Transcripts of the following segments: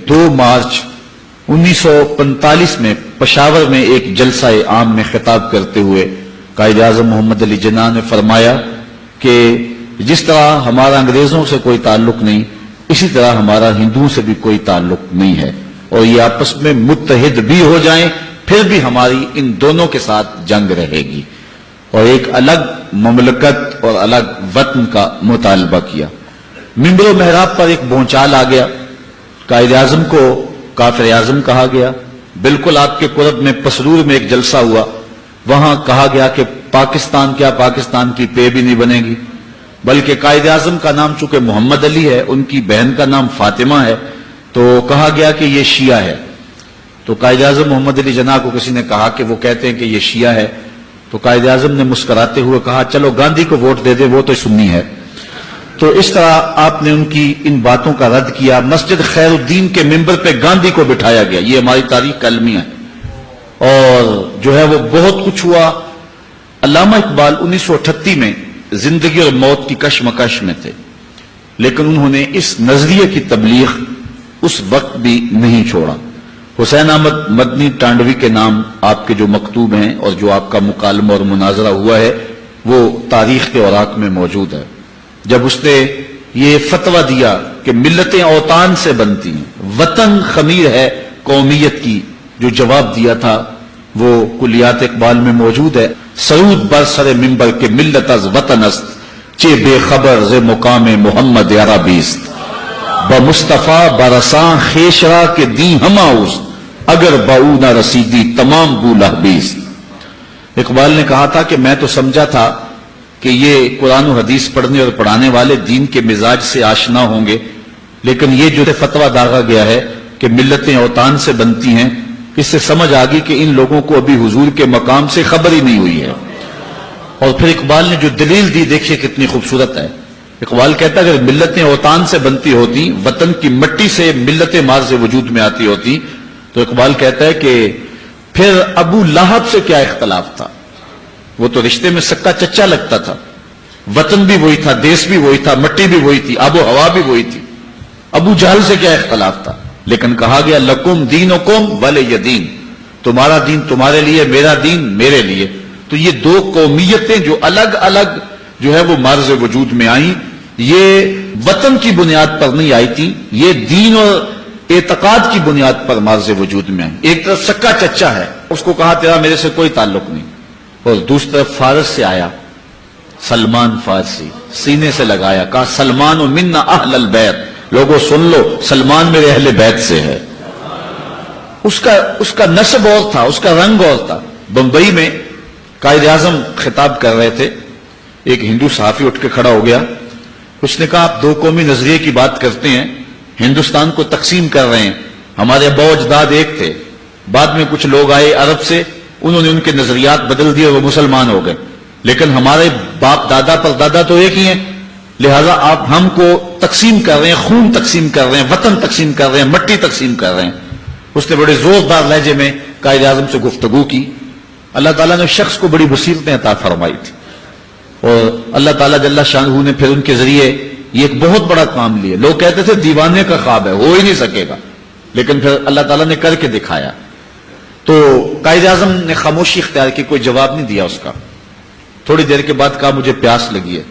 2 مارچ 1945 میں پشاور میں ایک جلسہ عام میں خطاب کرتے ہوئے قائد اعظم محمد علی جناح نے فرمایا کہ جس طرح ہمارا انگریزوں سے کوئی تعلق نہیں، اسی طرح ہمارا ہندوؤں سے بھی کوئی تعلق نہیں ہے، اور یہ آپس میں متحد بھی ہو جائیں پھر بھی ہماری ان دونوں کے ساتھ جنگ رہے گی، اور ایک الگ مملکت اور الگ وطن کا مطالبہ کیا۔ منبر و محراب پر ایک بھونچال آ گیا، قائد اعظم کو کافر اعظم کہا گیا۔ بالکل آپ کے قرب میں پسرور میں ایک جلسہ ہوا، وہاں کہا گیا کہ پاکستان کیا پاکستان کی پے بھی نہیں بنے گی، بلکہ قائد اعظم کا نام چونکہ محمد علی ہے، ان کی بہن کا نام فاطمہ ہے، تو کہا گیا کہ یہ شیعہ ہے۔ تو قائد اعظم محمد علی جناح کو کسی نے کہا کہ وہ کہتے ہیں کہ یہ شیعہ ہے، تو قائد اعظم نے مسکراتے ہوئے کہا چلو گاندھی کو ووٹ دے دے، وہ تو سنی ہے۔ تو اس طرح آپ نے ان کی ان باتوں کا رد کیا۔ مسجد خیر الدین کے ممبر پہ گاندھی کو بٹھایا گیا، یہ ہماری تاریخ کا المیہ ہے، اور جو ہے وہ بہت کچھ ہوا۔ علامہ اقبال 1938 میں زندگی اور موت کی کشمکش میں تھے، لیکن انہوں نے اس نظریے کی تبلیغ اس وقت بھی نہیں چھوڑا۔ حسین احمد مدنی ٹانڈوی کے نام آپ کے جو مکتوب ہیں اور جو آپ کا مکالمہ اور مناظرہ ہوا ہے وہ تاریخ کے اوراق میں موجود ہے۔ جب اس نے یہ فتویٰ دیا کہ ملتیں اوطان سے بنتی ہیں، وطن خمیر ہے قومیت کی، جو جواب دیا تھا وہ کلیات اقبال میں موجود ہے۔ سرود بر سر منبر کے ملت از وطن است، چے بے خبر ز مقام محمد عربیست، بمصطفیٰ برساں خیشرا کے دی ہما اوست، اگر باؤ نہ رسیدی تمام بو لہبیست۔ اقبال نے کہا تھا کہ میں تو سمجھا تھا کہ یہ قرآن و حدیث پڑھنے اور پڑھانے والے دین کے مزاج سے آشنا ہوں گے، لیکن یہ جو فتویٰ داغا گیا ہے کہ ملتیں اوطان سے بنتی ہیں، اس سے سمجھ آ گئی کہ ان لوگوں کو ابھی حضور کے مقام سے خبر ہی نہیں ہوئی ہے۔ اور پھر اقبال نے جو دلیل دی دیکھیے کتنی خوبصورت ہے۔ اقبال کہتا ہے اگر ملتیں اوطان سے بنتی ہوتی، وطن کی مٹی سے ملتیں مارز وجود میں آتی ہوتی، تو اقبال کہتا ہے کہ پھر ابو لہب سے کیا اختلاف تھا، وہ تو رشتے میں سکا چچا لگتا تھا، وطن بھی وہی تھا، دیس بھی وہی تھا، مٹی بھی وہی تھی، آب و ہوا بھی وہی تھی، ابو جہل سے کیا اختلاف تھا۔ لیکن کہا گیا لکم دینکم ولی دین، تمہارا دین تمہارے لیے، میرا دین میرے لیے۔ تو یہ دو قومیتیں جو الگ الگ جو ہے وہ مارز وجود میں آئیں، یہ وطن کی بنیاد پر نہیں آئی تھی، یہ دین اور اعتقاد کی بنیاد پر مارز وجود میں آئی۔ ایک طرف سکا چچا ہے، اس کو کہا تیرا میرے سے کوئی تعلق نہیں، اور دوسری طرف فارس سے آیا سلمان فارسی، سینے سے لگایا، کہا سلمان و منا اہل البیت، لوگوں سن لو سلمان میرے اہل بیت سے ہے۔ اس کا نسب اور تھا، اس کا رنگ اور تھا۔ بمبئی میں قائد اعظم خطاب کر رہے تھے، ایک ہندو صحافی اٹھ کے کھڑا ہو گیا، اس نے کہا آپ دو قومی نظریے کی بات کرتے ہیں، ہندوستان کو تقسیم کر رہے ہیں، ہمارے ابا اجداد ایک تھے، بعد میں کچھ لوگ آئے عرب سے، انہوں نے ان کے نظریات بدل دیے، وہ مسلمان ہو گئے، لیکن ہمارے باپ دادا پر دادا تو ایک ہی ہیں، لہذا آپ ہم کو تقسیم کر رہے ہیں، خون تقسیم کر رہے ہیں، وطن تقسیم کر رہے ہیں، مٹی تقسیم کر رہے ہیں۔ اس نے بڑے زوردار لہجے میں قائد اعظم سے گفتگو کی۔ اللہ تعالیٰ نے شخص کو بڑی بصیرتیں عطا فرمائی تھی، اور اللہ تعالیٰ جل شانہ نے پھر ان کے ذریعے یہ ایک بہت بڑا کام لیا۔ لوگ کہتے تھے دیوانے کا خواب ہے، ہو ہی نہیں سکے گا، لیکن پھر اللہ تعالیٰ نے کر کے دکھایا۔ تو قائد اعظم نے خاموشی اختیار کی، کوئی جواب نہیں دیا اس کا۔ تھوڑی دیر کے بعد کہا مجھے پیاس لگی ہے،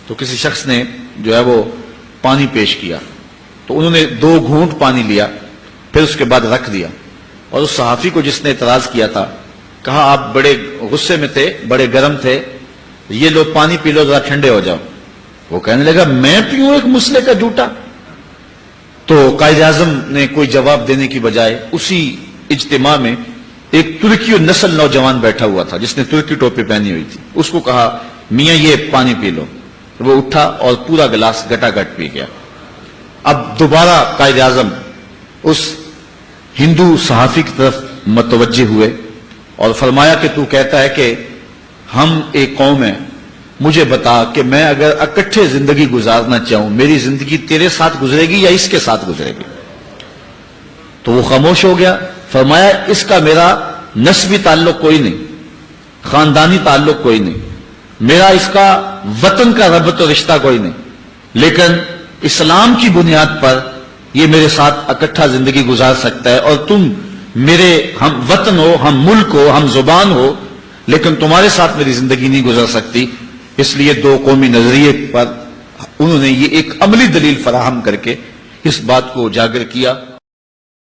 تو کسی شخص نے جو ہے وہ پانی پیش کیا، تو انہوں نے 2 گھونٹ پانی لیا، پھر اس کے بعد رکھ دیا، اور اس صحافی کو جس نے اعتراض کیا تھا کہا آپ بڑے غصے میں تھے، بڑے گرم تھے، یہ لو پانی پی لو ذرا ٹھنڈے ہو جاؤ۔ وہ کہنے لگا میں پیوں ایک مسلے کا جھوٹا؟ تو قائد اعظم نے کوئی جواب دینے کی بجائے اسی اجتماع میں ایک ترکی نسل نوجوان بیٹھا ہوا تھا جس نے ترکی ٹوپی پہنی ہوئی تھی، اس کو کہا میاں یہ پانی پی لو۔ وہ اٹھا اور پورا گلاس گٹا گٹ پی گیا۔ اب دوبارہ قائد اعظم اس ہندو صحافی کی طرف متوجہ ہوئے اور فرمایا کہ تو کہتا ہے کہ ہم ایک قوم ہیں، مجھے بتا کہ میں اگر اکٹھے زندگی گزارنا چاہوں، میری زندگی تیرے ساتھ گزرے گی یا اس کے ساتھ گزرے گی؟ تو وہ خاموش ہو گیا۔ فرمایا اس کا میرا نسبی تعلق کوئی نہیں، خاندانی تعلق کوئی نہیں، میرا اس کا وطن کا ربط و رشتہ کوئی نہیں، لیکن اسلام کی بنیاد پر یہ میرے ساتھ اکٹھا زندگی گزار سکتا ہے، اور تم میرے ہم وطن ہو، ہم ملک ہو، ہم زبان ہو، لیکن تمہارے ساتھ میری زندگی نہیں گزر سکتی۔ اس لیے دو قومی نظریے پر انہوں نے یہ ایک عملی دلیل فراہم کر کے اس بات کو اجاگر کیا